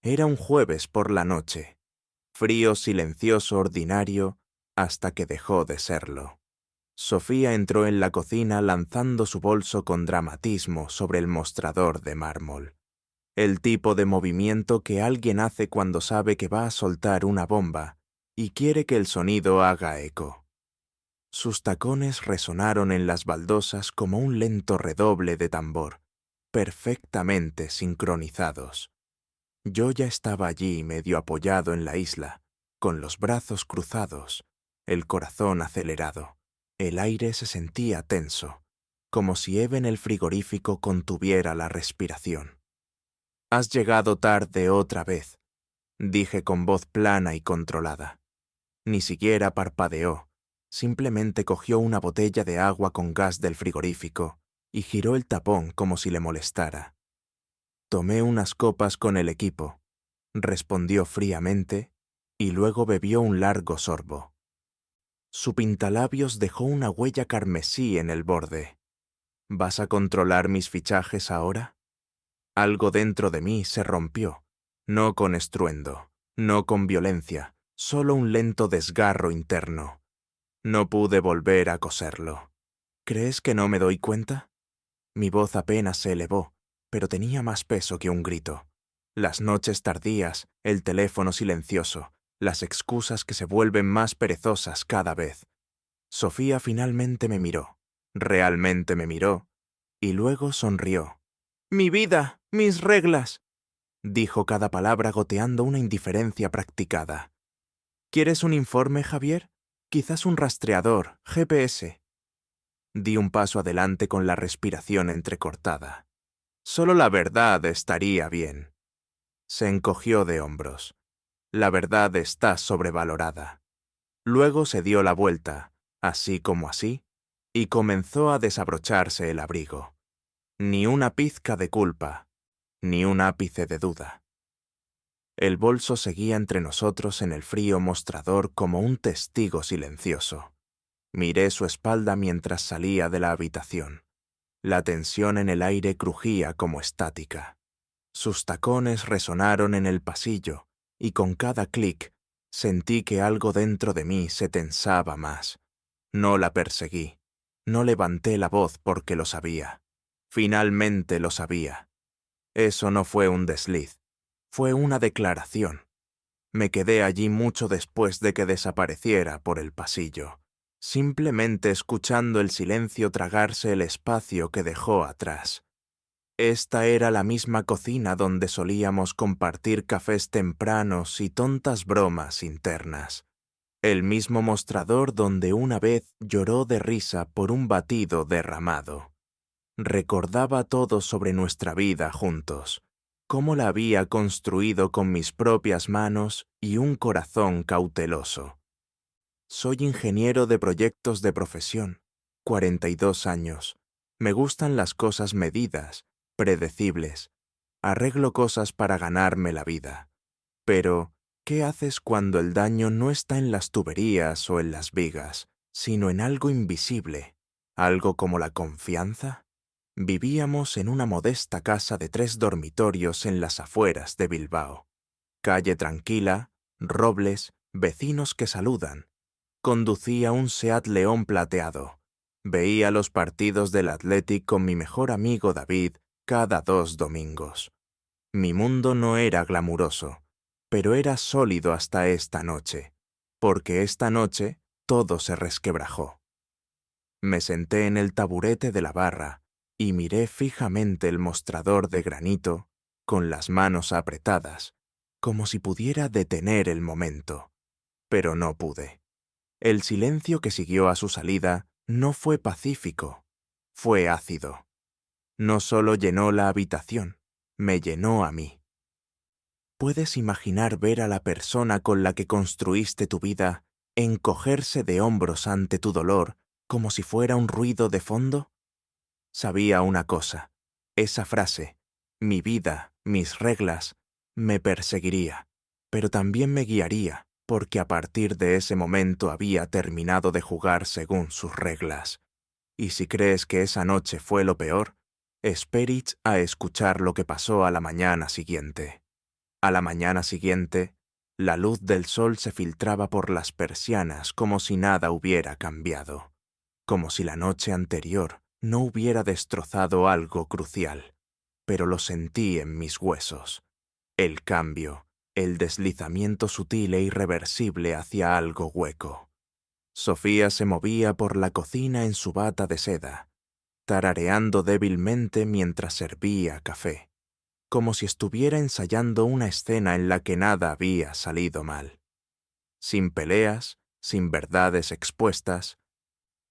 Era un jueves por la noche, frío, silencioso, ordinario, hasta que dejó de serlo. Sofía entró en la cocina lanzando su bolso con dramatismo sobre el mostrador de mármol. El tipo de movimiento que alguien hace cuando sabe que va a soltar una bomba y quiere que el sonido haga eco. Sus tacones resonaron en las baldosas como un lento redoble de tambor, perfectamente sincronizados. Yo ya estaba allí medio apoyado en la isla, con los brazos cruzados, el corazón acelerado. El aire se sentía tenso, como si Eve en el frigorífico contuviera la respiración. «Has llegado tarde otra vez», dije con voz plana y controlada. Ni siquiera parpadeó, simplemente cogió una botella de agua con gas del frigorífico y giró el tapón como si le molestara. «Tomé unas copas con el equipo», respondió fríamente, y luego bebió un largo sorbo. Su pintalabios dejó una huella carmesí en el borde. «¿Vas a controlar mis fichajes ahora?» Algo dentro de mí se rompió, no con estruendo, no con violencia, solo un lento desgarro interno. No pude volver a coserlo. ¿Crees que no me doy cuenta? Mi voz apenas se elevó, pero tenía más peso que un grito. Las noches tardías, el teléfono silencioso, las excusas que se vuelven más perezosas cada vez. Sofía finalmente me miró, realmente me miró, y luego sonrió. «Mi vida, mis reglas», dijo cada palabra goteando una indiferencia practicada. «¿Quieres un informe, Javier? Quizás un rastreador, GPS». Di un paso adelante con la respiración entrecortada. «Solo la verdad estaría bien». Se encogió de hombros. «La verdad está sobrevalorada». Luego se dio la vuelta, así como así, y comenzó a desabrocharse el abrigo. Ni una pizca de culpa, ni un ápice de duda. El bolso seguía entre nosotros en el frío mostrador como un testigo silencioso. Miré su espalda mientras salía de la habitación. La tensión en el aire crujía como estática. Sus tacones resonaron en el pasillo, y con cada clic sentí que algo dentro de mí se tensaba más. No la perseguí. No levanté la voz porque lo sabía. Finalmente lo sabía. Eso no fue un desliz. Fue una declaración. Me quedé allí mucho después de que desapareciera por el pasillo, simplemente escuchando el silencio tragarse el espacio que dejó atrás. Esta era la misma cocina donde solíamos compartir cafés tempranos y tontas bromas internas. El mismo mostrador donde una vez lloró de risa por un batido derramado. Recordaba todo sobre nuestra vida juntos, cómo la había construido con mis propias manos y un corazón cauteloso. Soy ingeniero de proyectos de profesión, 42 años. Me gustan las cosas medidas, predecibles. Arreglo cosas para ganarme la vida. Pero, ¿qué haces cuando el daño no está en las tuberías o en las vigas, sino en algo invisible, algo como la confianza? Vivíamos en una modesta casa de 3 dormitorios en las afueras de Bilbao. Calle tranquila, robles, vecinos que saludan. Conducía un Seat León plateado. Veía los partidos del Athletic con mi mejor amigo David cada 2 domingos. Mi mundo no era glamuroso, pero era sólido hasta esta noche, porque esta noche todo se resquebrajó. Me senté en el taburete de la barra y miré fijamente el mostrador de granito, con las manos apretadas, como si pudiera detener el momento. Pero no pude. El silencio que siguió a su salida no fue pacífico, fue ácido. No solo llenó la habitación, me llenó a mí. ¿Puedes imaginar ver a la persona con la que construiste tu vida encogerse de hombros ante tu dolor como si fuera un ruido de fondo? Sabía una cosa, esa frase, mi vida, mis reglas, me perseguiría, pero también me guiaría, porque a partir de ese momento había terminado de jugar según sus reglas. Y si crees que esa noche fue lo peor, esperid a escuchar lo que pasó a la mañana siguiente. A la mañana siguiente, la luz del sol se filtraba por las persianas como si nada hubiera cambiado, como si la noche anterior no hubiera destrozado algo crucial, pero lo sentí en mis huesos. El cambio, el deslizamiento sutil e irreversible hacia algo hueco. Sofía se movía por la cocina en su bata de seda, tarareando débilmente mientras servía café, como si estuviera ensayando una escena en la que nada había salido mal. Sin peleas, sin verdades expuestas,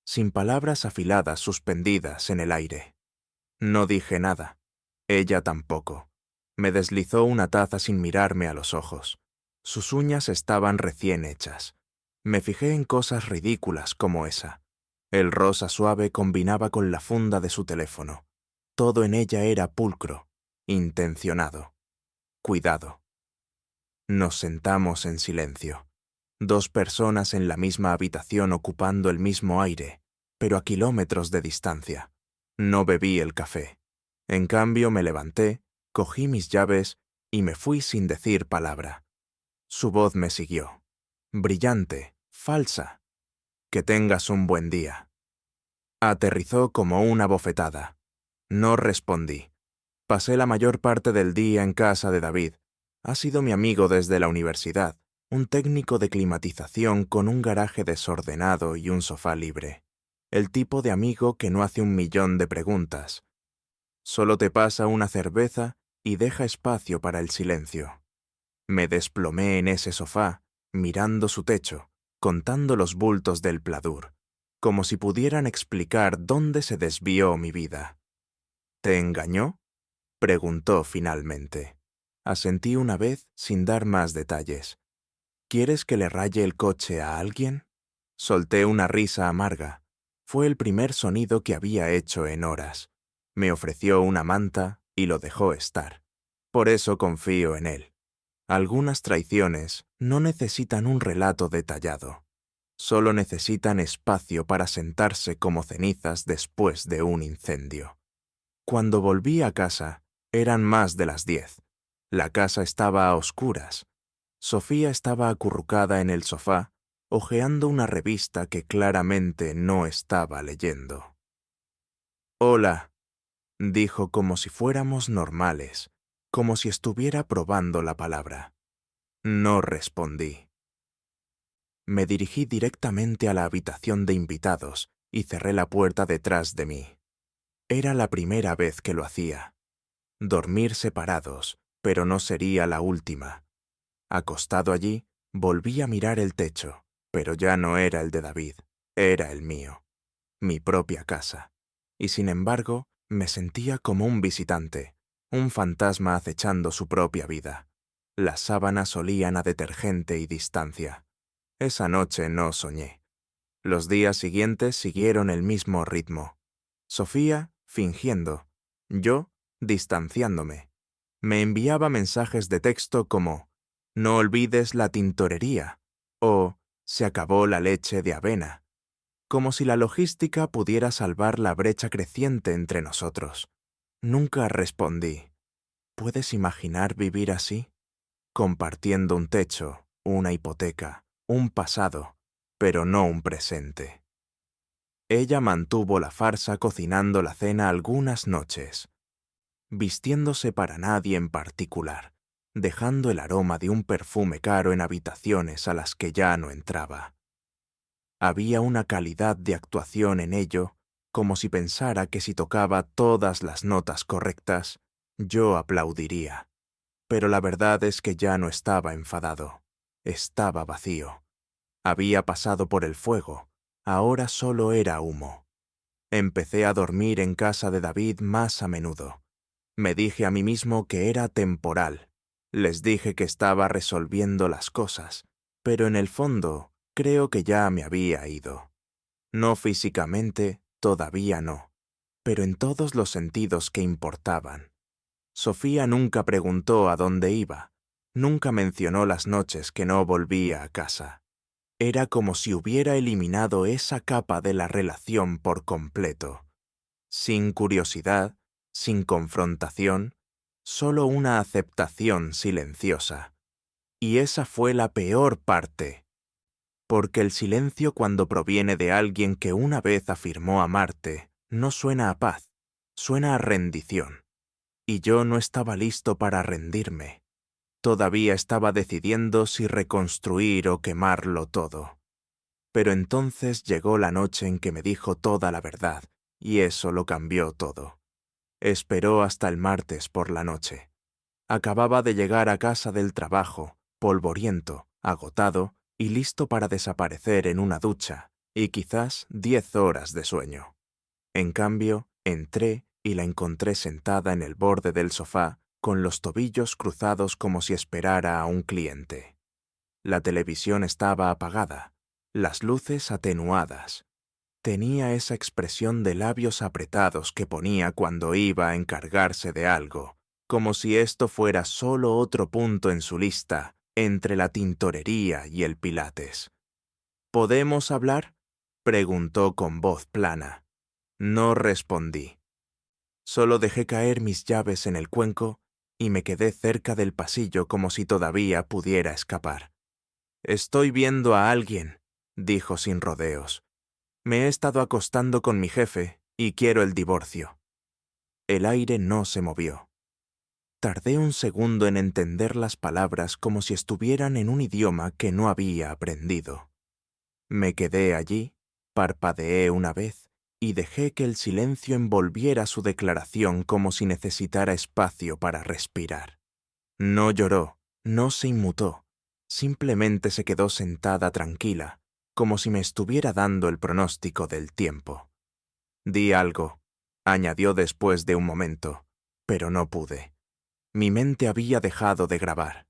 sin palabras afiladas suspendidas en el aire. No dije nada. Ella tampoco. Me deslizó una taza sin mirarme a los ojos. Sus uñas estaban recién hechas. Me fijé en cosas ridículas como esa. El rosa suave combinaba con la funda de su teléfono. Todo en ella era pulcro, intencionado, cuidado. Nos sentamos en silencio. Dos personas en la misma habitación ocupando el mismo aire, pero a kilómetros de distancia. No bebí el café. En cambio me levanté, cogí mis llaves y me fui sin decir palabra. Su voz me siguió. Brillante, falsa. Que tengas un buen día. Aterrizó como una bofetada. No respondí. Pasé la mayor parte del día en casa de David. Ha sido mi amigo desde la universidad, un técnico de climatización con un garaje desordenado y un sofá libre. El tipo de amigo que no hace 1.000.000 de preguntas. Solo te pasa una cerveza y deja espacio para el silencio. Me desplomé en ese sofá, mirando su techo, contando los bultos del pladur, como si pudieran explicar dónde se desvió mi vida. ¿Te engañó?, preguntó finalmente. Asentí una vez sin dar más detalles. ¿Quieres que le raye el coche a alguien? Solté una risa amarga. Fue el primer sonido que había hecho en horas. Me ofreció una manta y lo dejó estar. Por eso confío en él. Algunas traiciones no necesitan un relato detallado. Solo necesitan espacio para sentarse como cenizas después de un incendio. Cuando volví a casa, eran más de las 10. La casa estaba a oscuras. Sofía estaba acurrucada en el sofá, hojeando una revista que claramente no estaba leyendo. «Hola», dijo como si fuéramos normales, como si estuviera probando la palabra. No respondí. Me dirigí directamente a la habitación de invitados y cerré la puerta detrás de mí. Era la primera vez que lo hacía. Dormir separados, pero no sería la última. Acostado allí, volví a mirar el techo, pero ya no era el de David, era el mío, mi propia casa. Y sin embargo, me sentía como un visitante, un fantasma acechando su propia vida. Las sábanas olían a detergente y distancia. Esa noche no soñé. Los días siguientes siguieron el mismo ritmo. Sofía, fingiendo. Yo, distanciándome. Me enviaba mensajes de texto como «No olvides la tintorería» o «Se acabó la leche de avena», como si la logística pudiera salvar la brecha creciente entre nosotros. Nunca respondí. ¿Puedes imaginar vivir así? Compartiendo un techo, una hipoteca, un pasado, pero no un presente. Ella mantuvo la farsa cocinando la cena algunas noches, vistiéndose para nadie en particular, dejando el aroma de un perfume caro en habitaciones a las que ya no entraba. Había una calidad de actuación en ello, como si pensara que si tocaba todas las notas correctas, yo aplaudiría. Pero la verdad es que ya no estaba enfadado, estaba vacío. Había pasado por el fuego, ahora solo era humo. Empecé a dormir en casa de David más a menudo. Me dije a mí mismo que era temporal. Les dije que estaba resolviendo las cosas, pero en el fondo creo que ya me había ido. No físicamente, todavía no, pero en todos los sentidos que importaban. Sofía nunca preguntó a dónde iba, nunca mencionó las noches que no volvía a casa. Era como si hubiera eliminado esa capa de la relación por completo. Sin curiosidad, sin confrontación, solo una aceptación silenciosa. Y esa fue la peor parte, porque el silencio cuando proviene de alguien que una vez afirmó amarte, no suena a paz, suena a rendición. Y yo no estaba listo para rendirme. Todavía estaba decidiendo si reconstruir o quemarlo todo. Pero entonces llegó la noche en que me dijo toda la verdad, y eso lo cambió todo. Esperó hasta el martes por la noche. Acababa de llegar a casa del trabajo, polvoriento, agotado y listo para desaparecer en una ducha, y quizás 10 horas de sueño. En cambio, entré y la encontré sentada en el borde del sofá, con los tobillos cruzados como si esperara a un cliente. La televisión estaba apagada, las luces atenuadas. Tenía esa expresión de labios apretados que ponía cuando iba a encargarse de algo, como si esto fuera solo otro punto en su lista entre la tintorería y el pilates. ¿Podemos hablar?, preguntó con voz plana. No respondí. Solo dejé caer mis llaves en el cuenco y me quedé cerca del pasillo como si todavía pudiera escapar. «Estoy viendo a alguien», dijo sin rodeos. «Me he estado acostando con mi jefe y quiero el divorcio». El aire no se movió. Tardé un segundo en entender las palabras como si estuvieran en un idioma que no había aprendido. Me quedé allí, parpadeé una vez y dejé que el silencio envolviera su declaración como si necesitara espacio para respirar. No lloró, no se inmutó, simplemente se quedó sentada tranquila, como si me estuviera dando el pronóstico del tiempo. «Di algo», añadió después de un momento, pero no pude. Mi mente había dejado de grabar.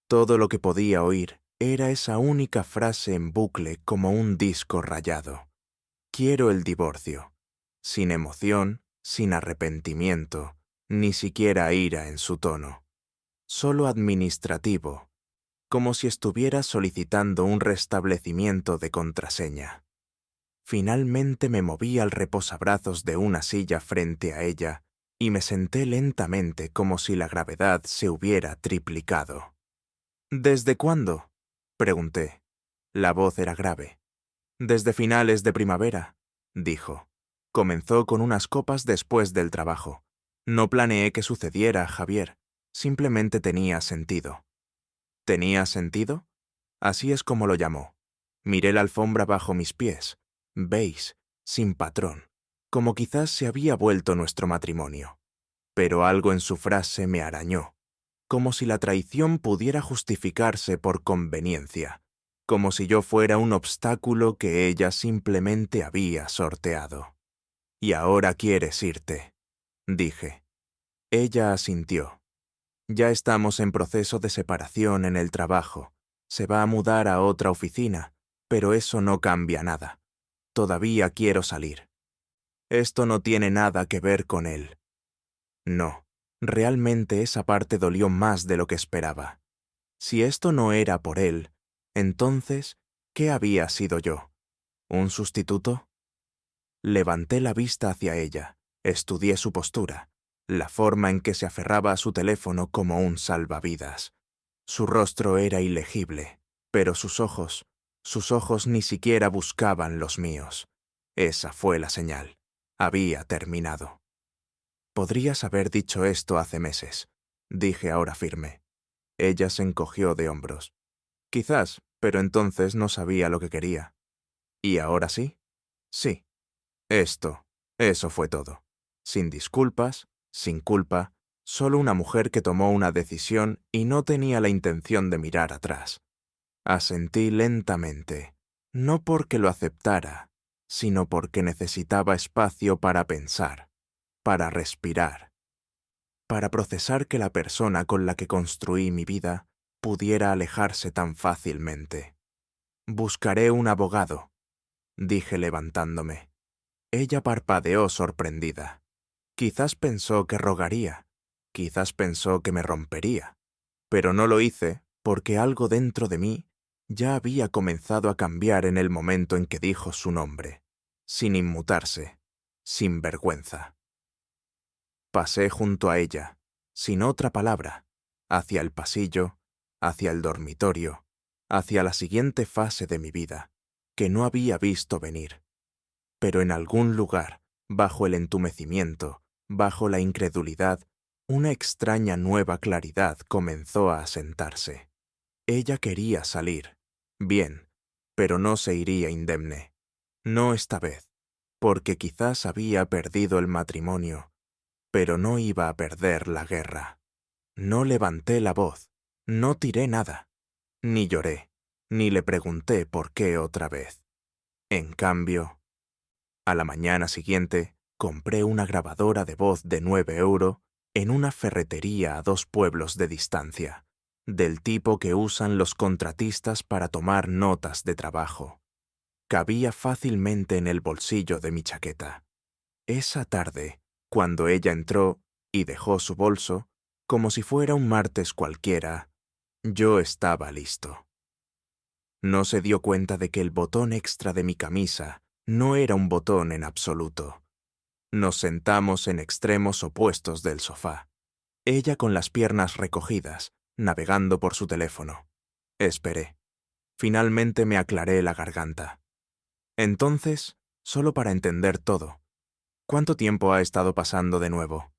Todo lo que podía oír era esa única frase en bucle como un disco rayado. «Quiero el divorcio», sin emoción, sin arrepentimiento, ni siquiera ira en su tono. Solo administrativo, como si estuviera solicitando un restablecimiento de contraseña. Finalmente me moví al reposabrazos de una silla frente a ella y me senté lentamente como si la gravedad se hubiera triplicado. «¿Desde cuándo?», pregunté. La voz era grave. «Desde finales de primavera», dijo. «Comenzó con unas copas después del trabajo. No planeé que sucediera, Javier. Simplemente tenía sentido». ¿Tenía sentido? Así es como lo llamó. Miré la alfombra bajo mis pies, beige, sin patrón, como quizás se había vuelto nuestro matrimonio. Pero algo en su frase me arañó, como si la traición pudiera justificarse por conveniencia, como si yo fuera un obstáculo que ella simplemente había sorteado. «Y ahora quieres irte», dije. Ella asintió. «Ya estamos en proceso de separación en el trabajo. Se va a mudar a otra oficina, pero eso no cambia nada. Todavía quiero salir. Esto no tiene nada que ver con él». No, realmente esa parte dolió más de lo que esperaba. Si esto no era por él, entonces, ¿qué había sido yo? ¿Un sustituto? Levanté la vista hacia ella, estudié su postura, la forma en que se aferraba a su teléfono como un salvavidas. Su rostro era ilegible, pero sus ojos ni siquiera buscaban los míos. Esa fue la señal. Había terminado. «Podrías haber dicho esto hace meses», dije ahora firme. Ella se encogió de hombros. «Quizás, pero entonces no sabía lo que quería». «¿Y ahora sí?» «Sí. Eso fue todo. Sin disculpas, sin culpa, solo una mujer que tomó una decisión y no tenía la intención de mirar atrás». Asentí lentamente, no porque lo aceptara, sino porque necesitaba espacio para pensar, para respirar, para procesar que la persona con la que construí mi vida pudiera alejarse tan fácilmente. «Buscaré un abogado», dije levantándome. Ella parpadeó sorprendida. Quizás pensó que rogaría, quizás pensó que me rompería, pero no lo hice porque algo dentro de mí ya había comenzado a cambiar en el momento en que dijo su nombre, sin inmutarse, sin vergüenza. Pasé junto a ella, sin otra palabra, hacia el pasillo, hacia el dormitorio, hacia la siguiente fase de mi vida, que no había visto venir. Pero en algún lugar, bajo el entumecimiento, bajo la incredulidad, una extraña nueva claridad comenzó a asentarse. Ella quería salir, bien, pero no se iría indemne. No esta vez, porque quizás había perdido el matrimonio, pero no iba a perder la guerra. No levanté la voz, no tiré nada, ni lloré, ni le pregunté por qué otra vez. En cambio, a la mañana siguiente, compré una grabadora de voz de 9 euros en una ferretería a 2 pueblos de distancia, del tipo que usan los contratistas para tomar notas de trabajo. Cabía fácilmente en el bolsillo de mi chaqueta. Esa tarde, cuando ella entró y dejó su bolso, como si fuera un martes cualquiera, yo estaba listo. No se dio cuenta de que el botón extra de mi camisa no era un botón en absoluto. Nos sentamos en extremos opuestos del sofá. Ella con las piernas recogidas, navegando por su teléfono. Esperé. Finalmente me aclaré la garganta. Entonces, solo para entender todo, ¿cuánto tiempo ha estado pasando de nuevo?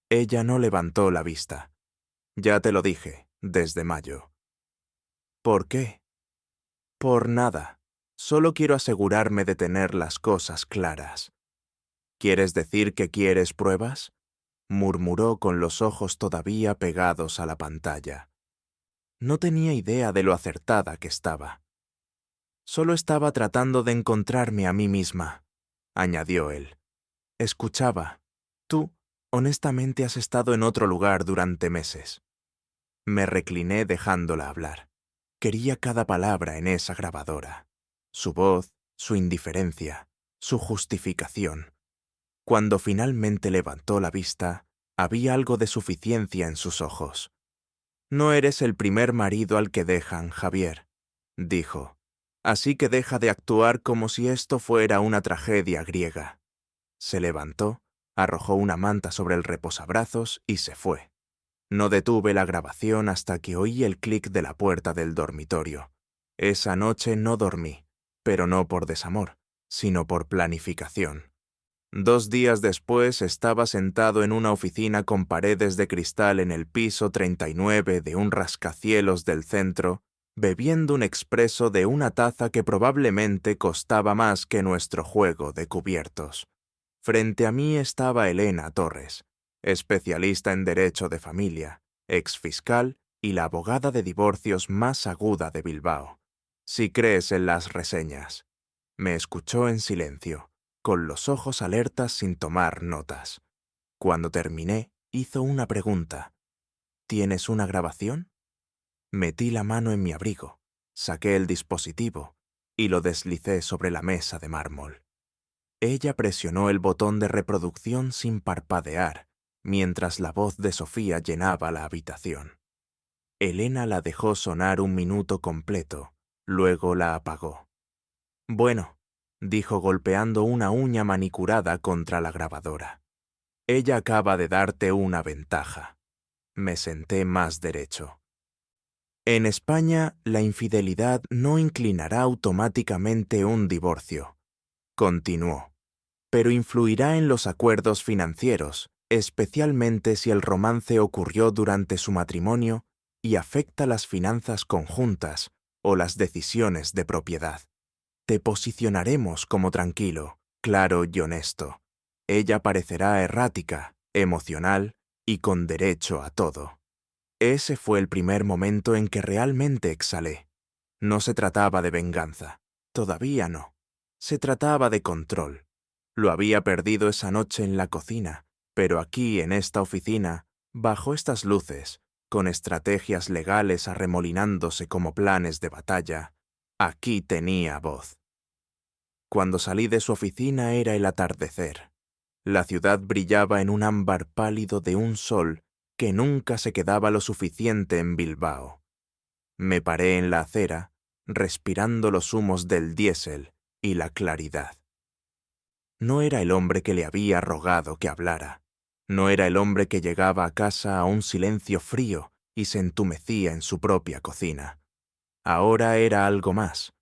Ella no levantó la vista. Ya te lo dije, desde mayo. ¿Por qué? Por nada. Solo quiero asegurarme de tener las cosas claras. ¿Quieres decir que quieres pruebas? Murmuró con los ojos todavía pegados a la pantalla. No tenía idea de lo acertada que estaba. Solo estaba tratando de encontrarme a mí misma, añadió él. Escuchaba. Tú, honestamente, has estado en otro lugar durante meses. Me recliné dejándola hablar. Quería cada palabra en esa grabadora. Su voz, su indiferencia, su justificación. Cuando finalmente levantó la vista, había algo de suficiencia en sus ojos. No eres el primer marido al que dejan, Javier, dijo. Así que deja de actuar como si esto fuera una tragedia griega. Se levantó, arrojó una manta sobre el reposabrazos y se fue. No detuve la grabación hasta que oí el clic de la puerta del dormitorio. Esa noche no dormí, pero no por desamor, sino por planificación. 2 días después estaba sentado en una oficina con paredes de cristal en el piso 39 de un rascacielos del centro, bebiendo un expreso de una taza que probablemente costaba más que nuestro juego de cubiertos. Frente a mí estaba Elena Torres, especialista en derecho de familia, exfiscal y la abogada de divorcios más aguda de Bilbao, si crees en las reseñas. Me escuchó en silencio, con los ojos alertas sin tomar notas. Cuando terminé, hizo una pregunta. ¿Tienes una grabación? Metí la mano en mi abrigo, saqué el dispositivo y lo deslicé sobre la mesa de mármol. Ella presionó el botón de reproducción sin parpadear, mientras la voz de Sofía llenaba la habitación. Elena la dejó sonar 1 minuto completo, luego la apagó. Bueno, dijo golpeando una uña manicurada contra la grabadora. Ella acaba de darte una ventaja. Me senté más derecho. En España, la infidelidad no inclinará automáticamente un divorcio, continuó, pero influirá en los acuerdos financieros, especialmente si el romance ocurrió durante su matrimonio y afecta las finanzas conjuntas o las decisiones de propiedad. Te posicionaremos como tranquilo, claro y honesto. Ella parecerá errática, emocional y con derecho a todo. Ese fue el primer momento en que realmente exhalé. No se trataba de venganza, todavía no. Se trataba de control. Lo había perdido esa noche en la cocina, pero aquí, en esta oficina, bajo estas luces, con estrategias legales arremolinándose como planes de batalla, aquí tenía voz. Cuando salí de su oficina era el atardecer. La ciudad brillaba en un ámbar pálido de un sol que nunca se quedaba lo suficiente en Bilbao. Me paré en la acera, respirando los humos del diésel y la claridad. No era el hombre que le había rogado que hablara. No era el hombre que llegaba a casa a un silencio frío y se entumecía en su propia cocina. Ahora era algo más,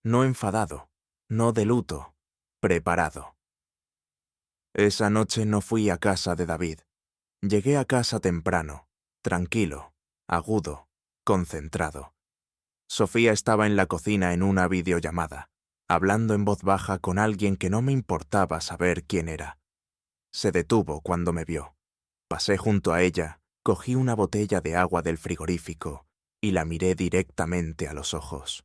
no enfadado, no de luto, preparado. Esa noche no fui a casa de David. Llegué a casa temprano, tranquilo, agudo, concentrado. Sofía estaba en la cocina en una videollamada, hablando en voz baja con alguien que no me importaba saber quién era. Se detuvo cuando me vio. Pasé junto a ella, cogí una botella de agua del frigorífico y la miré directamente a los ojos.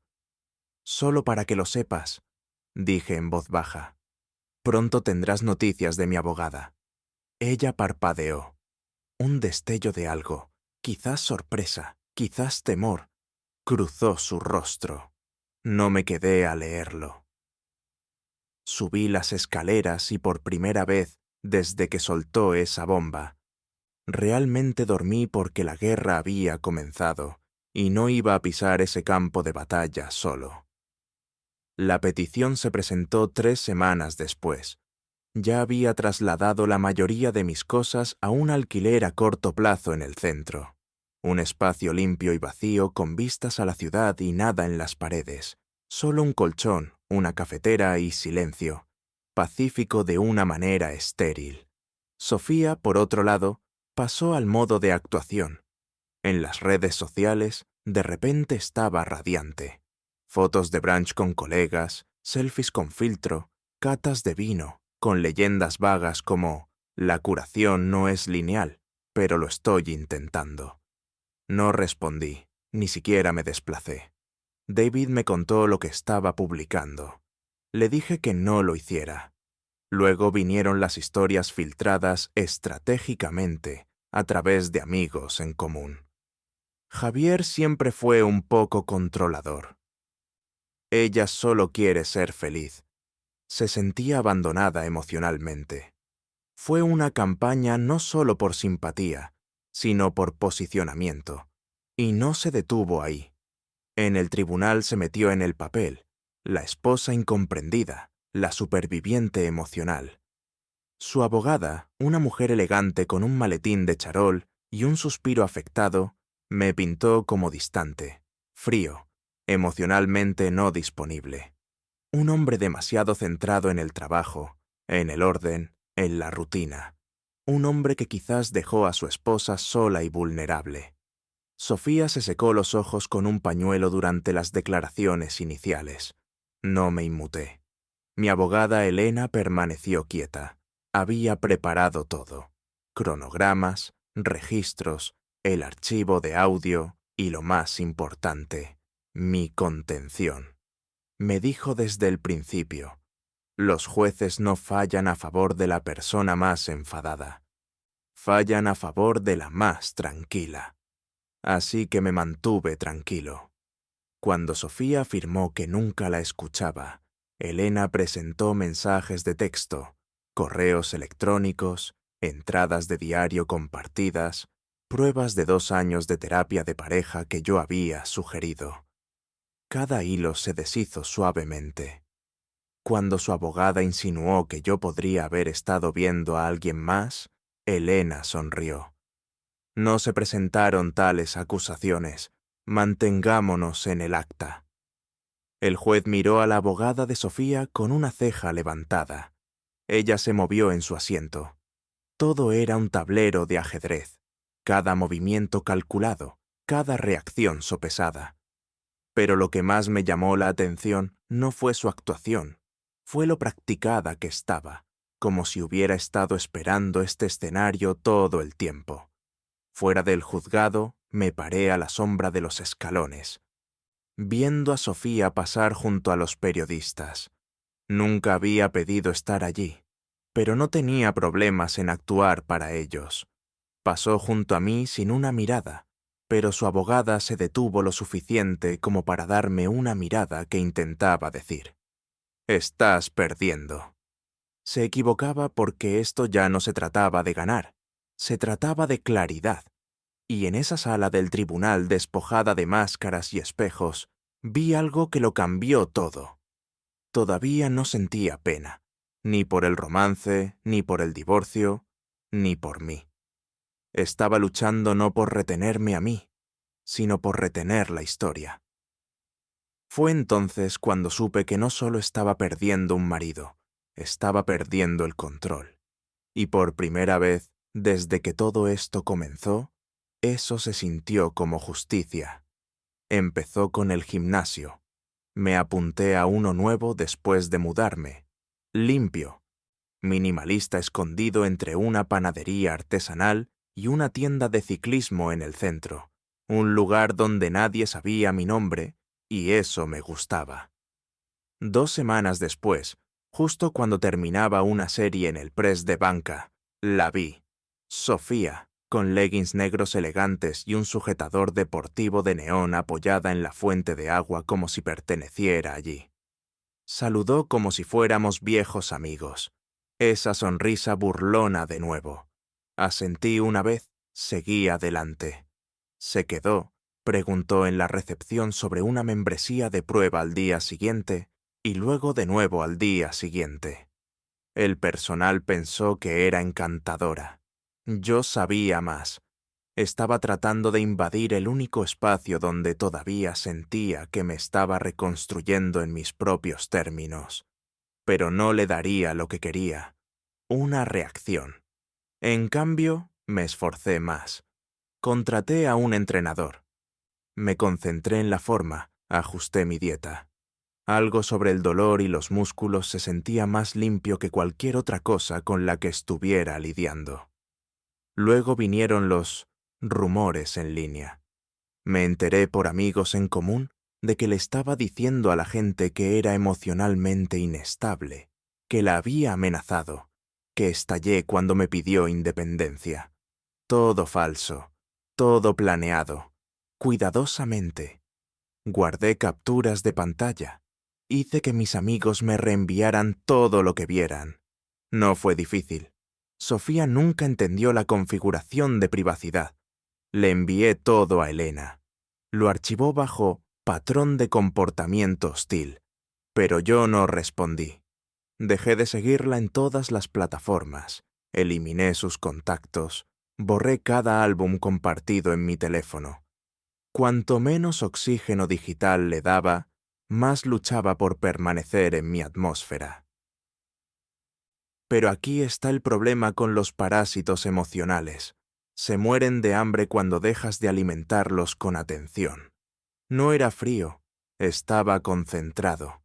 «Solo para que lo sepas», dije en voz baja. «Pronto tendrás noticias de mi abogada». Ella parpadeó. Un destello de algo, quizás sorpresa, quizás temor, cruzó su rostro. No me quedé a leerlo. Subí las escaleras y por primera vez, desde que soltó esa bomba, realmente dormí porque la guerra había comenzado y no iba a pisar ese campo de batalla solo. La petición se presentó 3 semanas después. Ya había trasladado la mayoría de mis cosas a un alquiler a corto plazo en el centro. Un espacio limpio y vacío con vistas a la ciudad y nada en las paredes. Solo un colchón, una cafetera y silencio. Pacífico de una manera estéril. Sofía, por otro lado, pasó al modo de actuación. En las redes sociales, de repente estaba radiante. Fotos de brunch con colegas, selfies con filtro, catas de vino, con leyendas vagas como «La curación no es lineal, pero lo estoy intentando». No respondí, ni siquiera me desplacé. David me contó lo que estaba publicando. Le dije que no lo hiciera. Luego vinieron las historias filtradas estratégicamente a través de amigos en común. Javier siempre fue un poco controlador. Ella solo quiere ser feliz. Se sentía abandonada emocionalmente. Fue una campaña no solo por simpatía, sino por posicionamiento. Y no se detuvo ahí. En el tribunal se metió en el papel, la esposa incomprendida, la superviviente emocional. Su abogada, una mujer elegante con un maletín de charol y un suspiro afectado, me pintó como distante, frío, emocionalmente no disponible. Un hombre demasiado centrado en el trabajo, en el orden, en la rutina. Un hombre que quizás dejó a su esposa sola y vulnerable. Sofía se secó los ojos con un pañuelo durante las declaraciones iniciales. No me inmuté. Mi abogada Elena permaneció quieta. Había preparado todo. Cronogramas, registros, el archivo de audio y lo más importante, mi contención. Me dijo desde el principio, los jueces no fallan a favor de la persona más enfadada. Fallan a favor de la más tranquila. Así que me mantuve tranquilo. Cuando Sofía afirmó que nunca la escuchaba, Elena presentó mensajes de texto, correos electrónicos, entradas de diario compartidas, pruebas de 2 años de terapia de pareja que yo había sugerido. Cada hilo se deshizo suavemente. Cuando su abogada insinuó que yo podría haber estado viendo a alguien más, Elena sonrió. No se presentaron tales acusaciones. Mantengámonos en el acta. El juez miró a la abogada de Sofía con una ceja levantada. Ella se movió en su asiento. Todo era un tablero de ajedrez. Cada movimiento calculado, cada reacción sopesada. Pero lo que más me llamó la atención no fue su actuación, fue lo practicada que estaba, como si hubiera estado esperando este escenario todo el tiempo. Fuera del juzgado, me paré a la sombra de los escalones, viendo a Sofía pasar junto a los periodistas. Nunca había pedido estar allí, pero no tenía problemas en actuar para ellos. Pasó junto a mí sin una mirada, pero su abogada se detuvo lo suficiente como para darme una mirada que intentaba decir: «Estás perdiendo». Se equivocaba porque esto ya no se trataba de ganar, se trataba de claridad. Y en esa sala del tribunal despojada de máscaras y espejos, vi algo que lo cambió todo. Todavía no sentía pena, ni por el romance, ni por el divorcio. ni por mí. Estaba luchando no por retenerme a mí, sino por retener la historia. Fue entonces cuando supe que no solo estaba perdiendo un marido, estaba perdiendo el control. Y por primera vez, desde que todo esto comenzó, eso se sintió como justicia. Empezó con el gimnasio. Me apunté a uno nuevo después de mudarme. Limpio, minimalista escondido entre una panadería artesanal y una tienda de ciclismo en el centro. Un lugar donde nadie sabía mi nombre, y eso me gustaba. 2 semanas después, justo cuando terminaba una serie en el press de banca, la vi. Sofía, con leggings negros elegantes y un sujetador deportivo de neón apoyada en la fuente de agua como si perteneciera allí. Saludó como si fuéramos viejos amigos. Esa sonrisa burlona de nuevo. Asentí una vez, seguí adelante. Se quedó, preguntó en la recepción sobre una membresía de prueba al día siguiente y luego de nuevo al día siguiente. El personal pensó que era encantadora. Yo sabía más. Estaba tratando de invadir el único espacio donde todavía sentía que me estaba reconstruyendo en mis propios términos. Pero no le daría lo que quería, una reacción. En cambio, me esforcé más. Contraté a un entrenador. Me concentré en la forma, ajusté mi dieta. Algo sobre el dolor y los músculos se sentía más limpio que cualquier otra cosa con la que estuviera lidiando. Luego vinieron los rumores en línea. Me enteré por amigos en común de que le estaba diciendo a la gente que era emocionalmente inestable, que la había amenazado, que estallé cuando me pidió independencia. Todo falso, todo planeado, cuidadosamente. Guardé capturas de pantalla. Hice que mis amigos me reenviaran todo lo que vieran. No fue difícil. Sofía nunca entendió la configuración de privacidad. Le envié todo a Elena. Lo archivó bajo patrón de comportamiento hostil, pero yo no respondí. Dejé de seguirla en todas las plataformas, eliminé sus contactos, borré cada álbum compartido en mi teléfono. Cuanto menos oxígeno digital le daba, más luchaba por permanecer en mi atmósfera. Pero aquí está el problema con los parásitos emocionales. Se mueren de hambre cuando dejas de alimentarlos con atención. No era frío, estaba concentrado.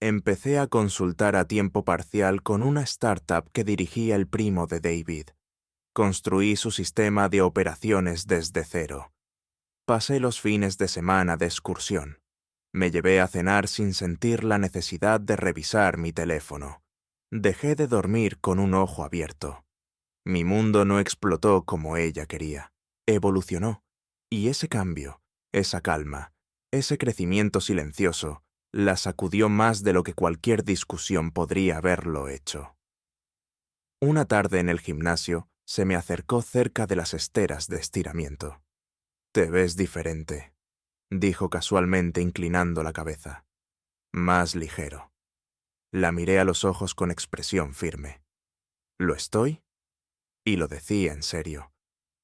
Empecé a consultar a tiempo parcial con una startup que dirigía el primo de David. Construí su sistema de operaciones desde cero. Pasé los fines de semana de excursión. Me llevé a cenar sin sentir la necesidad de revisar mi teléfono. Dejé de dormir con un ojo abierto. Mi mundo no explotó como ella quería. Evolucionó. Y ese cambio, esa calma, ese crecimiento silencioso, la sacudió más de lo que cualquier discusión podría haberlo hecho. Una tarde en el gimnasio, se me acercó cerca de las esteras de estiramiento. «Te ves diferente», dijo casualmente inclinando la cabeza. «Más ligero». La miré a los ojos con expresión firme. «¿Lo estoy?» Y lo decía en serio.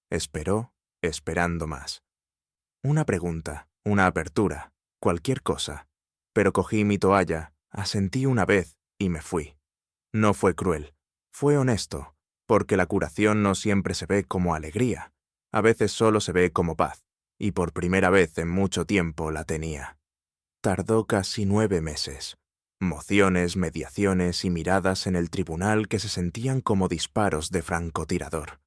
Esperó, esperando más. Una pregunta, una apertura, cualquier cosa. Pero cogí mi toalla, asentí una vez y me fui. No fue cruel, fue honesto, porque la curación no siempre se ve como alegría. A veces solo se ve como paz, y por primera vez en mucho tiempo la tenía. Tardó casi 9 meses. Mociones, mediaciones y miradas en el tribunal que se sentían como disparos de francotirador.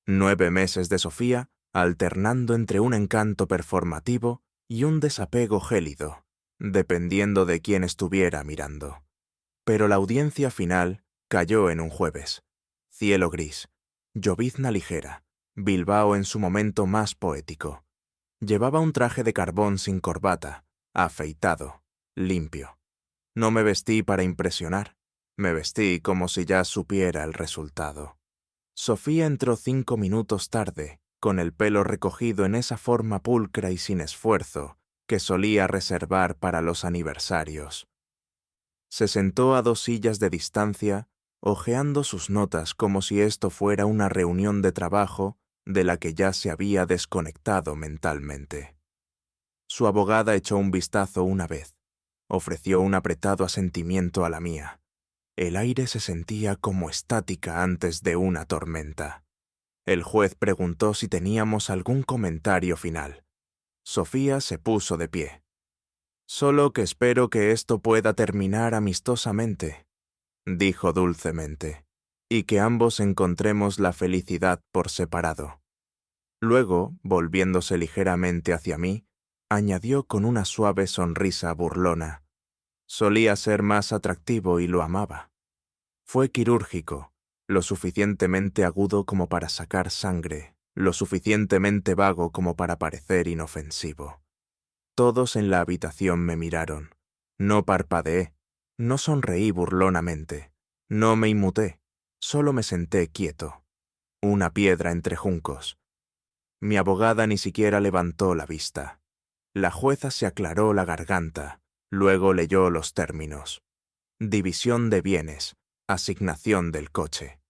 9 meses de Sofía, alternando entre un encanto performativo y un desapego gélido, dependiendo de quién estuviera mirando. Pero la audiencia final cayó en un jueves. Cielo gris, llovizna ligera, Bilbao en su momento más poético. Llevaba un traje de carbón sin corbata, afeitado, limpio. No me vestí para impresionar, me vestí como si ya supiera el resultado. Sofía entró 5 minutos tarde, con el pelo recogido en esa forma pulcra y sin esfuerzo que solía reservar para los aniversarios. Se sentó a 2 sillas de distancia hojeando sus notas como si esto fuera una reunión de trabajo de la que ya se había desconectado mentalmente. Su abogada echó un vistazo una vez, ofreció un apretado asentimiento a la mía. El aire se sentía como estática antes de una tormenta. El juez preguntó si teníamos algún comentario final. Sofía se puso de pie. «Solo que espero que esto pueda terminar amistosamente», dijo dulcemente, «y que ambos encontremos la felicidad por separado». Luego, volviéndose ligeramente hacia mí, añadió con una suave sonrisa burlona: «Solía ser más atractivo y lo amaba». Fue quirúrgico, lo suficientemente agudo como para sacar sangre, lo suficientemente vago como para parecer inofensivo. Todos en la habitación me miraron. No parpadeé, no sonreí burlonamente, no me inmuté, solo me senté quieto, una piedra entre juncos. Mi abogada ni siquiera levantó la vista. La jueza se aclaró la garganta, luego leyó los términos. División de bienes, asignación del coche,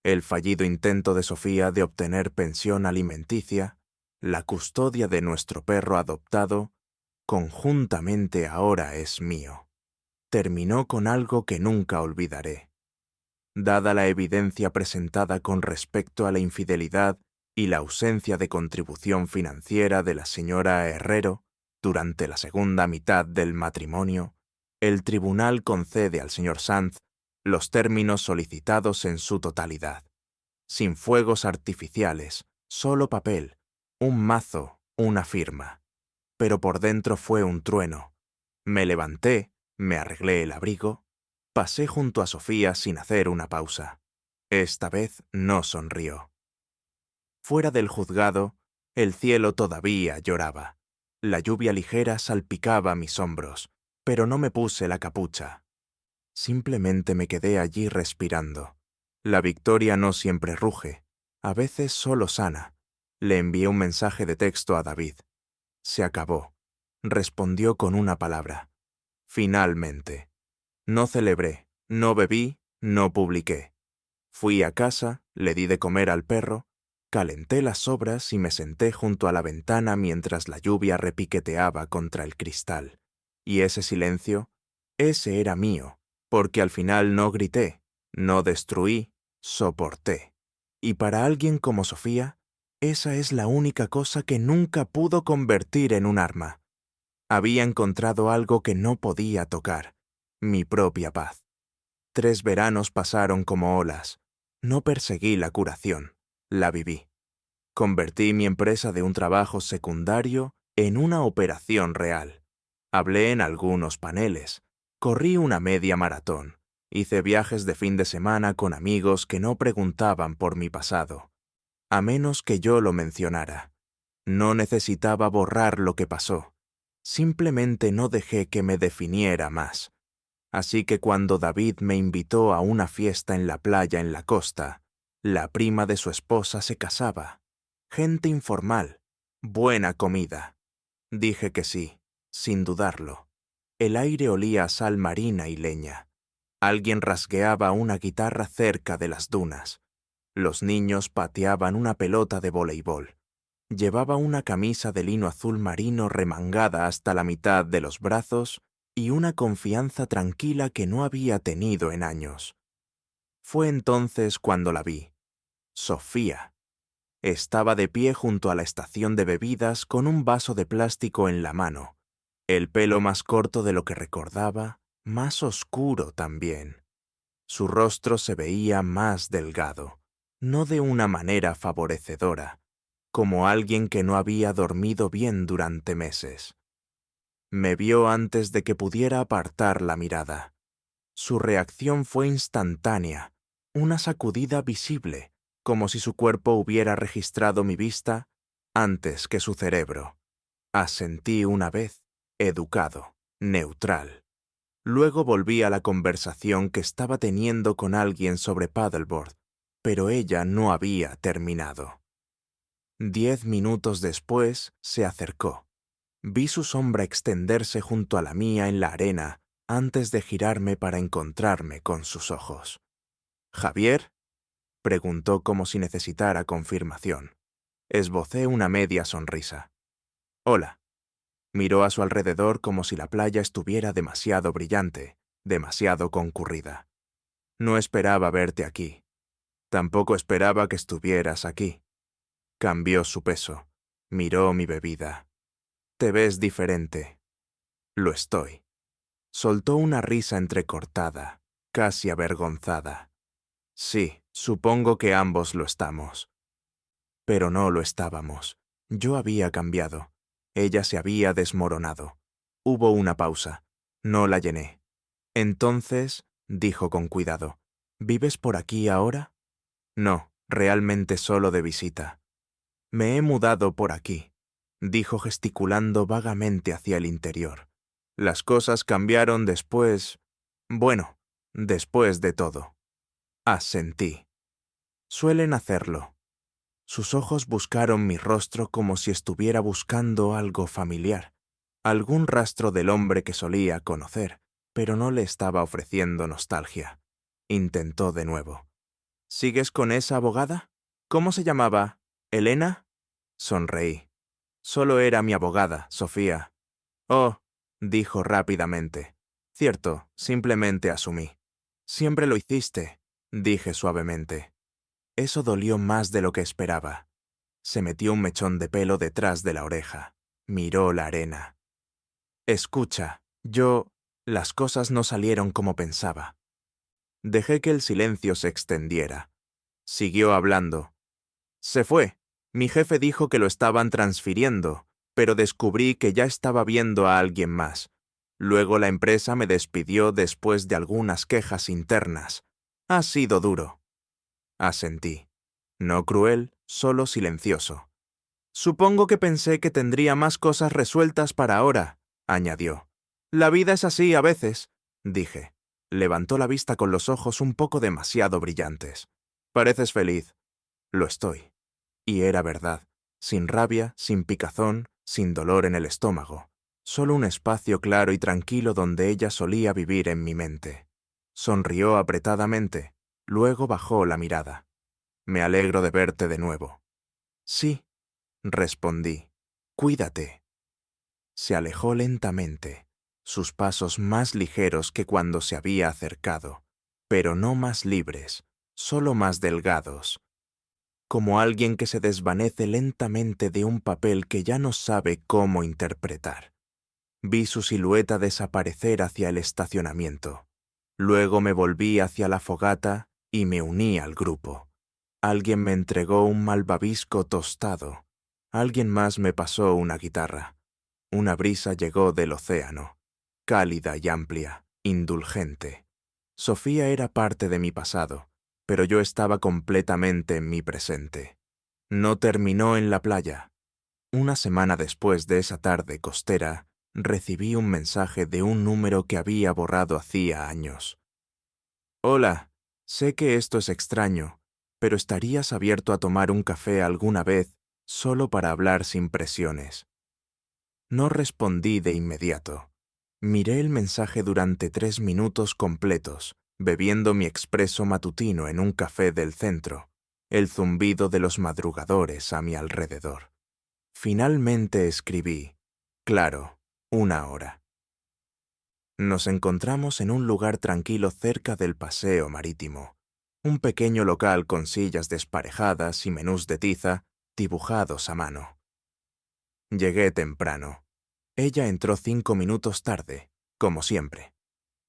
el fallido intento de Sofía de obtener pensión alimenticia, la custodia de nuestro perro adoptado, conjuntamente ahora es mío. Terminó con algo que nunca olvidaré. Dada la evidencia presentada con respecto a la infidelidad y la ausencia de contribución financiera de la señora Herrero durante la segunda mitad del matrimonio, el tribunal concede al señor Sanz los términos solicitados en su totalidad. Sin fuegos artificiales, solo papel, un mazo, una firma. Pero por dentro fue un trueno. Me levanté, me arreglé el abrigo, pasé junto a Sofía sin hacer una pausa. Esta vez no sonrió. Fuera del juzgado, el cielo todavía lloraba. La lluvia ligera salpicaba mis hombros, pero no me puse la capucha. Simplemente me quedé allí respirando. La victoria no siempre ruge, a veces solo sana. Le envié un mensaje de texto a David. Se acabó. Respondió con una palabra. Finalmente. No celebré, no bebí, no publiqué. Fui a casa, le di de comer al perro, calenté las sobras y me senté junto a la ventana mientras la lluvia repiqueteaba contra el cristal. Y ese silencio, ese era mío, porque al final no grité, no destruí, soporté. Y para alguien como Sofía, esa es la única cosa que nunca pudo convertir en un arma. Había encontrado algo que no podía tocar, mi propia paz. 3 veranos pasaron como olas. No perseguí la curación, la viví. Convertí mi empresa de un trabajo secundario en una operación real. Hablé en algunos paneles, corrí una media maratón, hice viajes de fin de semana con amigos que no preguntaban por mi pasado, a menos que yo lo mencionara. No necesitaba borrar lo que pasó, simplemente no dejé que me definiera más. Así que cuando David me invitó a una fiesta en la playa en la costa, la prima de su esposa se casaba. Gente informal, buena comida. Dije que sí, sin dudarlo. El aire olía a sal marina y leña. Alguien rasgueaba una guitarra cerca de las dunas. Los niños pateaban una pelota de voleibol. Llevaba una camisa de lino azul marino remangada hasta la mitad de los brazos y una confianza tranquila que no había tenido en años. Fue entonces cuando la vi. Sofía. Estaba de pie junto a la estación de bebidas con un vaso de plástico en la mano. El pelo más corto de lo que recordaba, más oscuro también. Su rostro se veía más delgado, no de una manera favorecedora, como alguien que no había dormido bien durante meses. Me vio antes de que pudiera apartar la mirada. Su reacción fue instantánea, una sacudida visible, como si su cuerpo hubiera registrado mi vista antes que su cerebro. Asentí una vez, educado, neutral. Luego volví a la conversación que estaba teniendo con alguien sobre paddleboard, pero ella no había terminado. 10 minutos después se acercó. Vi su sombra extenderse junto a la mía en la arena antes de girarme para encontrarme con sus ojos. ¿Javier? Preguntó como si necesitara confirmación. Esbocé una media sonrisa. Hola. Miró a su alrededor como si la playa estuviera demasiado brillante, demasiado concurrida. No esperaba verte aquí. Tampoco esperaba que estuvieras aquí. Cambió su peso. Miró mi bebida. Te ves diferente. Lo estoy. Soltó una risa entrecortada, casi avergonzada. Sí, supongo que ambos lo estamos. Pero no lo estábamos. Yo había cambiado. Ella se había desmoronado. Hubo una pausa. No la llené. Entonces, dijo con cuidado, ¿vives por aquí ahora? No, realmente solo de visita. Me he mudado por aquí, dijo gesticulando vagamente hacia el interior. Las cosas cambiaron después... Bueno, después de todo. Asentí. Suelen hacerlo. Sus ojos buscaron mi rostro como si estuviera buscando algo familiar, algún rastro del hombre que solía conocer, pero no le estaba ofreciendo nostalgia. Intentó de nuevo. ¿Sigues con esa abogada? ¿Cómo se llamaba? ¿Elena? Sonreí. Solo era mi abogada, Sofía. Oh, dijo rápidamente. Cierto, simplemente asumí. Siempre lo hiciste, dije suavemente. Eso dolió más de lo que esperaba. Se metió un mechón de pelo detrás de la oreja. Miró la arena. Escucha, las cosas no salieron como pensaba. Dejé que el silencio se extendiera. Siguió hablando. Se fue. Mi jefe dijo que lo estaban transfiriendo, pero descubrí que ya estaba viendo a alguien más. Luego la empresa me despidió después de algunas quejas internas. Ha sido duro. Asentí. No cruel, solo silencioso. Supongo que pensé que tendría más cosas resueltas para ahora, añadió. La vida es así a veces, dije. Levantó la vista con los ojos un poco demasiado brillantes. Pareces feliz. Lo estoy. Y era verdad. Sin rabia, sin picazón, sin dolor en el estómago. Solo un espacio claro y tranquilo donde ella solía vivir en mi mente. Sonrió apretadamente. Luego bajó la mirada. Me alegro de verte de nuevo. Sí, respondí. Cuídate. Se alejó lentamente, sus pasos más ligeros que cuando se había acercado, pero no más libres, solo más delgados, como alguien que se desvanece lentamente de un papel que ya no sabe cómo interpretar. Vi su silueta desaparecer hacia el estacionamiento. Luego me volví hacia la fogata y me uní al grupo. Alguien me entregó un malvavisco tostado. Alguien más me pasó una guitarra. Una brisa llegó del océano, cálida y amplia, indulgente. Sofía era parte de mi pasado, pero yo estaba completamente en mi presente. No terminó en la playa. Una semana después de esa tarde costera, recibí un mensaje de un número que había borrado hacía años. Hola, sé que esto es extraño, pero ¿estarías abierto a tomar un café alguna vez solo para hablar sin presiones? No respondí de inmediato. Miré el mensaje durante 3 minutos completos, bebiendo mi expreso matutino en un café del centro, el zumbido de los madrugadores a mi alrededor. Finalmente escribí, claro, 1 hora. Nos encontramos en un lugar tranquilo cerca del paseo marítimo, un pequeño local con sillas desparejadas y menús de tiza dibujados a mano. Llegué temprano. Ella entró 5 minutos tarde, como siempre.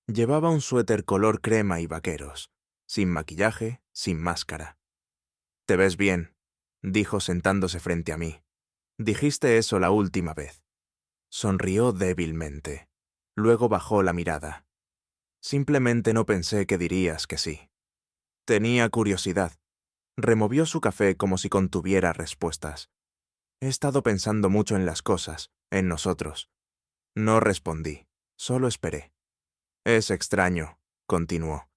Llevaba un suéter color crema y vaqueros, sin maquillaje, sin máscara. «Te ves bien», dijo sentándose frente a mí. «Dijiste eso la última vez». Sonrió débilmente. Luego bajó la mirada. «Simplemente no pensé que dirías que sí». Tenía curiosidad. Removió su café como si contuviera respuestas. He estado pensando mucho en las cosas, en nosotros. No respondí, solo esperé. Es extraño, continuó.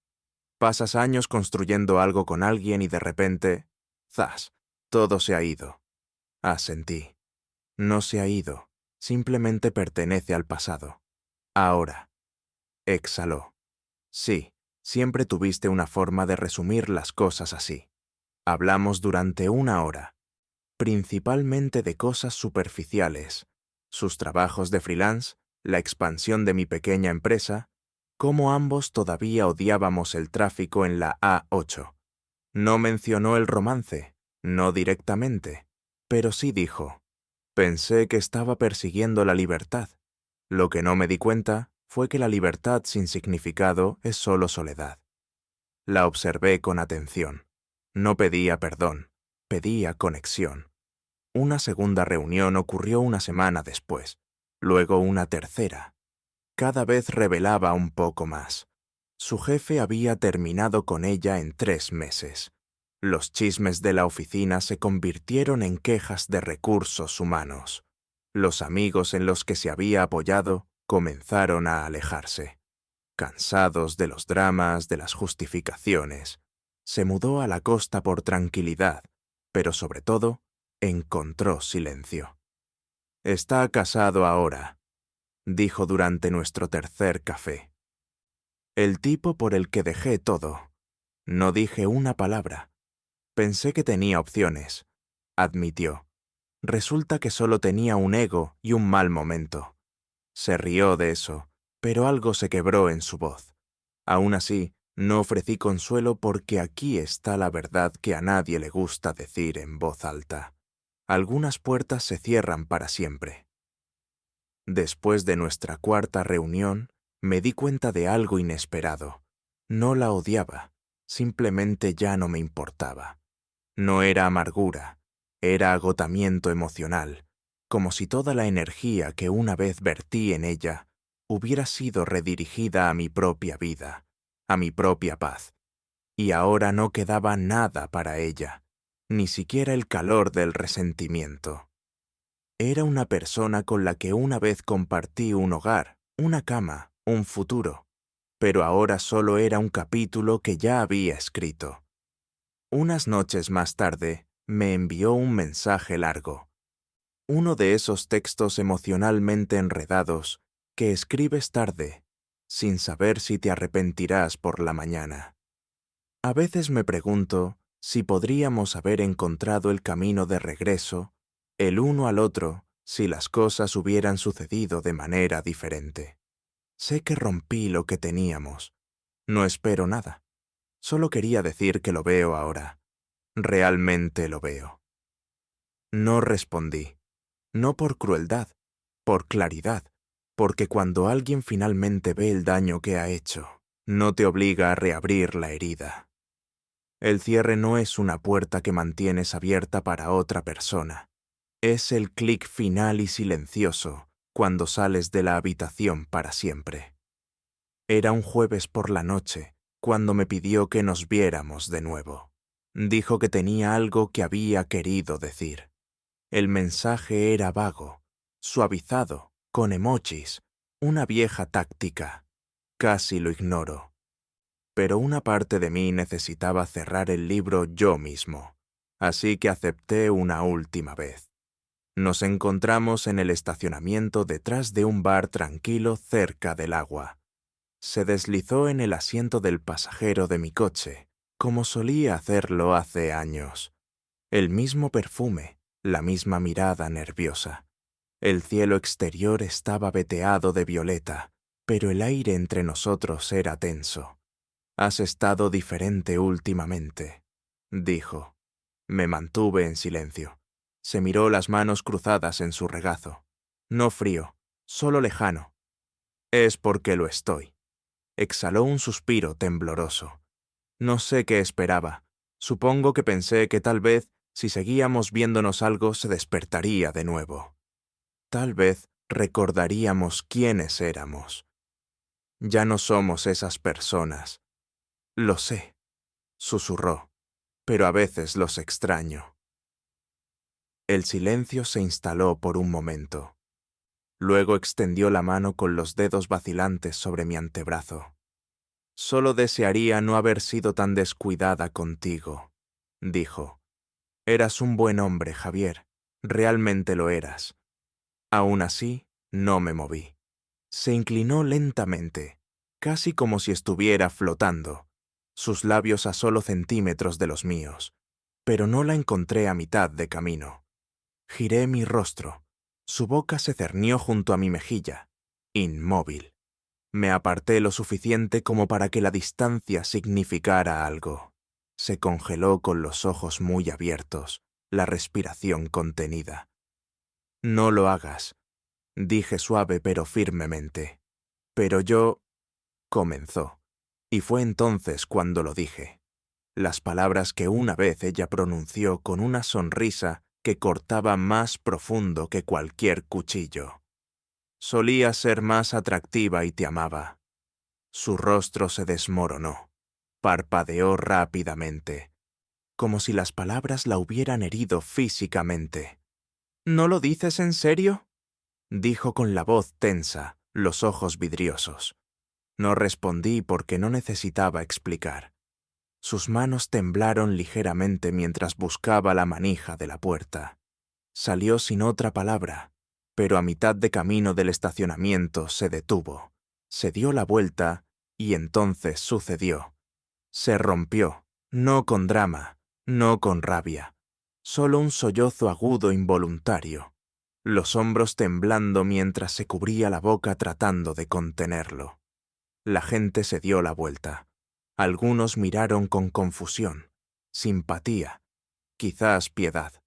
Pasas años construyendo algo con alguien y de repente, ¡zas!, todo se ha ido. Asentí. No se ha ido, simplemente pertenece al pasado. Ahora. Exhaló. Sí, Siempre tuviste una forma de resumir las cosas así. Hablamos durante 1 hora, principalmente de cosas superficiales, sus trabajos de freelance, la expansión de mi pequeña empresa, cómo ambos todavía odiábamos el tráfico en la A8. No mencionó el romance, no directamente, pero sí dijo: pensé que estaba persiguiendo la libertad. Lo que no me di cuenta fue que la libertad sin significado es solo soledad. La observé con atención. No pedía perdón, pedía conexión. Una segunda reunión ocurrió una semana después, luego una tercera. Cada vez revelaba un poco más. Su jefe había terminado con ella en 3 meses. Los chismes de la oficina se convirtieron en quejas de recursos humanos. Los amigos en los que se había apoyado comenzaron a alejarse. Cansados de los dramas, de las justificaciones, se mudó a la costa por tranquilidad, pero sobre todo, encontró silencio. Está casado ahora, dijo durante nuestro tercer café. El tipo por el que dejé todo. No dije una palabra. Pensé que tenía opciones, admitió. Resulta que solo tenía un ego y un mal momento. Se rió de eso, pero algo se quebró en su voz. Aún así, no ofrecí consuelo porque aquí está la verdad que a nadie le gusta decir en voz alta. Algunas puertas se cierran para siempre. Después de nuestra cuarta reunión, me di cuenta de algo inesperado. No la odiaba, simplemente ya no me importaba. No era amargura, era agotamiento emocional, como si toda la energía que una vez vertí en ella hubiera sido redirigida a mi propia vida, a mi propia paz. Y ahora no quedaba nada para ella, ni siquiera el calor del resentimiento. Era una persona con la que una vez compartí un hogar, una cama, un futuro, pero ahora solo era un capítulo que ya había escrito. Unas noches más tarde, me envió un mensaje largo. Uno de esos textos emocionalmente enredados que escribes tarde, sin saber si te arrepentirás por la mañana. A veces me pregunto si podríamos haber encontrado el camino de regreso, el uno al otro, si las cosas hubieran sucedido de manera diferente. Sé que rompí lo que teníamos. No espero nada. Solo quería decir que lo veo ahora. Realmente lo veo. No respondí. No por crueldad, por claridad, porque cuando alguien finalmente ve el daño que ha hecho, no te obliga a reabrir la herida. El cierre no es una puerta que mantienes abierta para otra persona. Es el clic final y silencioso cuando sales de la habitación para siempre. Era un jueves por la noche cuando me pidió que nos viéramos de nuevo. Dijo que tenía algo que había querido decir. El mensaje era vago, suavizado, con emojis, una vieja táctica. Casi lo ignoro. Pero una parte de mí necesitaba cerrar el libro yo mismo, así que acepté una última vez. Nos encontramos en el estacionamiento detrás de un bar tranquilo cerca del agua. Se deslizó en el asiento del pasajero de mi coche, como solía hacerlo hace años. El mismo perfume, la misma mirada nerviosa. El cielo exterior estaba veteado de violeta, pero el aire entre nosotros era tenso. «Has estado diferente últimamente», dijo. Me mantuve en silencio. Se miró las manos cruzadas en su regazo. No frío, solo lejano. «Es porque lo estoy». Exhaló un suspiro tembloroso. No sé qué esperaba. Supongo que pensé que tal vez, si seguíamos viéndonos algo, se despertaría de nuevo. Tal vez recordaríamos quiénes éramos. Ya no somos esas personas. Lo sé, susurró, pero a veces los extraño. El silencio se instaló por un momento. Luego extendió la mano con los dedos vacilantes sobre mi antebrazo. Solo desearía no haber sido tan descuidada contigo, dijo. Eras un buen hombre, Javier. Realmente lo eras. Aún así, no me moví. Se inclinó lentamente. casi como si estuviera flotando, sus labios a solo centímetros de los míos, pero no la encontré a mitad de camino. Giré mi rostro. Su boca se cernió junto a mi mejilla, inmóvil. Me aparté lo suficiente como para que la distancia significara algo. Se congeló con los ojos muy abiertos, la respiración contenida. «No lo hagas», dije suave pero firmemente. «Pero yo...» comenzó, y fue entonces cuando lo dije. Las palabras que una vez ella pronunció con una sonrisa que cortaba más profundo que cualquier cuchillo. «Solía ser más atractiva y te amaba». Su rostro se desmoronó. Parpadeó rápidamente, como si las palabras la hubieran herido físicamente. «¿No lo dices en serio?», dijo con la voz tensa, los ojos vidriosos. No respondí porque no necesitaba explicar. Sus manos temblaron ligeramente mientras buscaba la manija de la puerta. Salió sin otra palabra, pero a mitad de camino del estacionamiento se detuvo, se dio la vuelta y entonces sucedió. Se rompió, no con drama, no con rabia, solo un sollozo agudo involuntario, los hombros temblando mientras se cubría la boca tratando de contenerlo. La gente se dio la vuelta. Algunos miraron con confusión, simpatía, quizás piedad.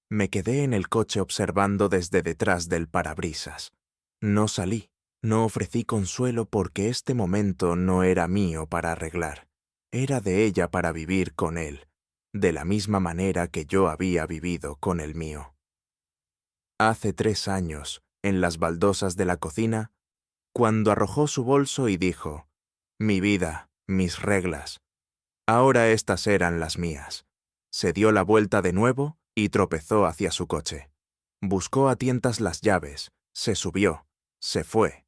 Me quedé en el coche observando desde detrás del parabrisas. No salí, no ofrecí consuelo porque este momento no era mío para arreglar. Era de ella para vivir con él, de la misma manera que yo había vivido con el mío. Hace 3 años, en las baldosas de la cocina, cuando arrojó su bolso y dijo: «Mi vida, mis reglas». Ahora estas eran las mías. Se dio la vuelta de nuevo y tropezó hacia su coche. Buscó a tientas las llaves, se subió, se fue.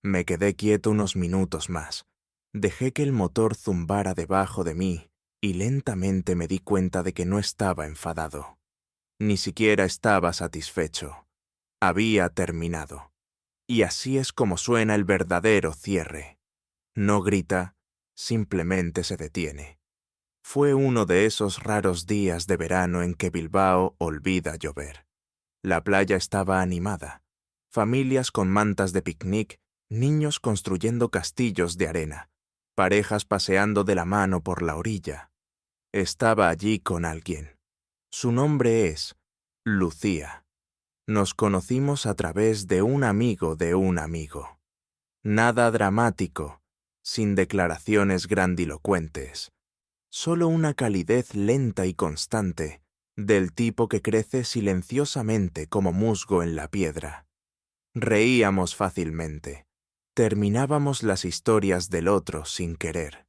Me quedé quieto unos minutos más. Dejé que el motor zumbara debajo de mí y lentamente me di cuenta de que no estaba enfadado. Ni siquiera estaba satisfecho. Había terminado. Y así es como suena el verdadero cierre. No grita, simplemente se detiene. Fue uno de esos raros días de verano en que Bilbao olvida llover. La playa estaba animada. Familias con mantas de picnic, niños construyendo castillos de arena, parejas paseando de la mano por la orilla. Estaba allí con alguien. Su nombre es Lucía. Nos conocimos a través de un amigo de un amigo. Nada dramático, sin declaraciones grandilocuentes. Solo una calidez lenta y constante, del tipo que crece silenciosamente como musgo en la piedra. Reíamos fácilmente. Terminábamos las historias del otro sin querer.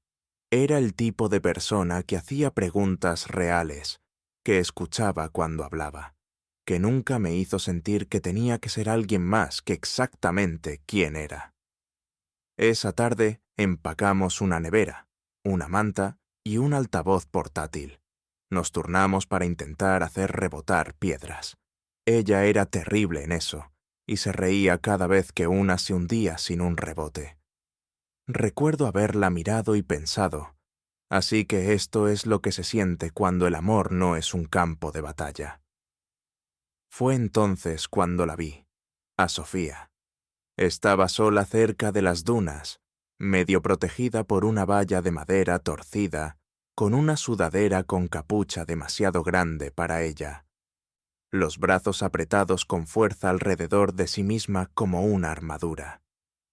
Era el tipo de persona que hacía preguntas reales, que escuchaba cuando hablaba, que nunca me hizo sentir que tenía que ser alguien más que exactamente quién era. Esa tarde empacamos una nevera, una manta y un altavoz portátil. Nos turnamos para intentar hacer rebotar piedras. Ella era terrible en eso, y se reía cada vez que una se hundía sin un rebote. Recuerdo haberla mirado y pensado, así que esto es lo que se siente cuando el amor no es un campo de batalla. Fue entonces cuando la vi, a Sofía. Estaba sola cerca de las dunas, medio protegida por una valla de madera torcida, con una sudadera con capucha demasiado grande para ella. Los brazos apretados con fuerza alrededor de sí misma como una armadura.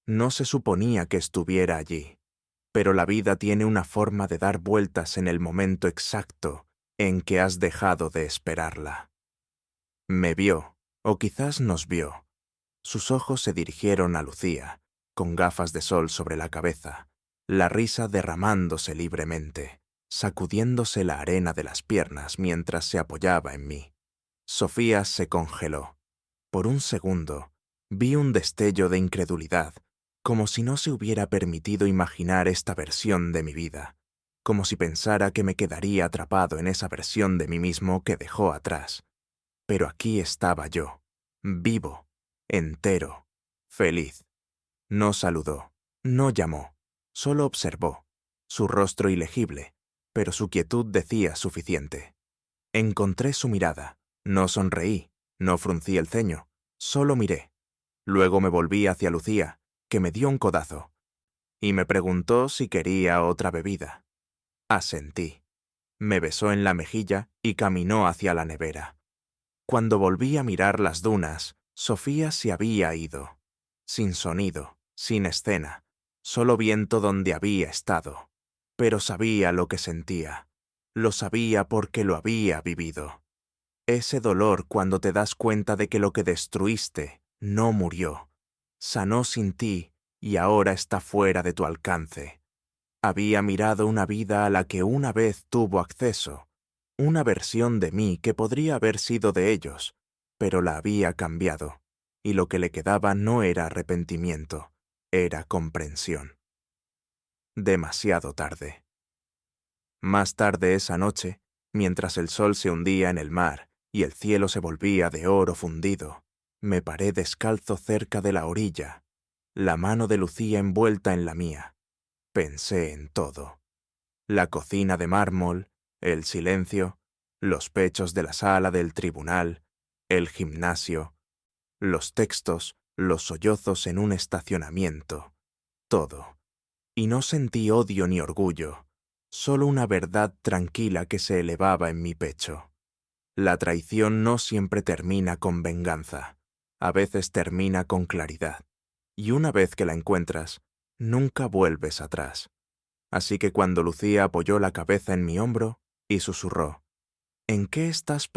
No se suponía que estuviera allí, pero la vida tiene una forma de dar vueltas en el momento exacto en que has dejado de esperarla. Me vio, o quizás nos vio. Sus ojos se dirigieron a Lucía, con gafas de sol sobre la cabeza, la risa derramándose libremente, sacudiéndose la arena de las piernas mientras se apoyaba en mí. Sofía se congeló. Por un segundo, vi un destello de incredulidad, como si no se hubiera permitido imaginar esta versión de mi vida, como si pensara que me quedaría atrapado en esa versión de mí mismo que dejó atrás. Pero aquí estaba yo, vivo, entero, feliz. No saludó, no llamó, Solo observó, su rostro ilegible, pero su quietud decía suficiente. Encontré su mirada, no sonreí, no fruncí el ceño, solo miré. Luego me volví hacia Lucía, que me dio un codazo, y me preguntó si quería otra bebida. Asentí. Me besó en la mejilla y caminó hacia la nevera. Cuando volví a mirar las dunas, Sofía se había ido. Sin sonido, sin escena, solo viento donde había estado. Pero sabía lo que sentía. Lo sabía porque lo había vivido. Ese dolor cuando te das cuenta de que lo que destruiste no murió. Sanó sin ti y ahora está fuera de tu alcance. Había mirado una vida a la que una vez tuvo acceso, una versión de mí que podría haber sido de ellos, pero la había cambiado, y lo que le quedaba no era arrepentimiento, era comprensión. Demasiado tarde. Más tarde esa noche, mientras el sol se hundía en el mar y el cielo se volvía de oro fundido, me paré descalzo cerca de la orilla, la mano de Lucía envuelta en la mía. Pensé en todo. La cocina de mármol, el silencio, los pechos de la sala del tribunal, el gimnasio, los textos, los sollozos en un estacionamiento, todo. Y no sentí odio ni orgullo, solo una verdad tranquila que se elevaba en mi pecho. La traición no siempre termina con venganza, a veces termina con claridad, y una vez que la encuentras, nunca vuelves atrás. Así que cuando Lucía apoyó la cabeza en mi hombro y susurró, ¿en qué estás pensando?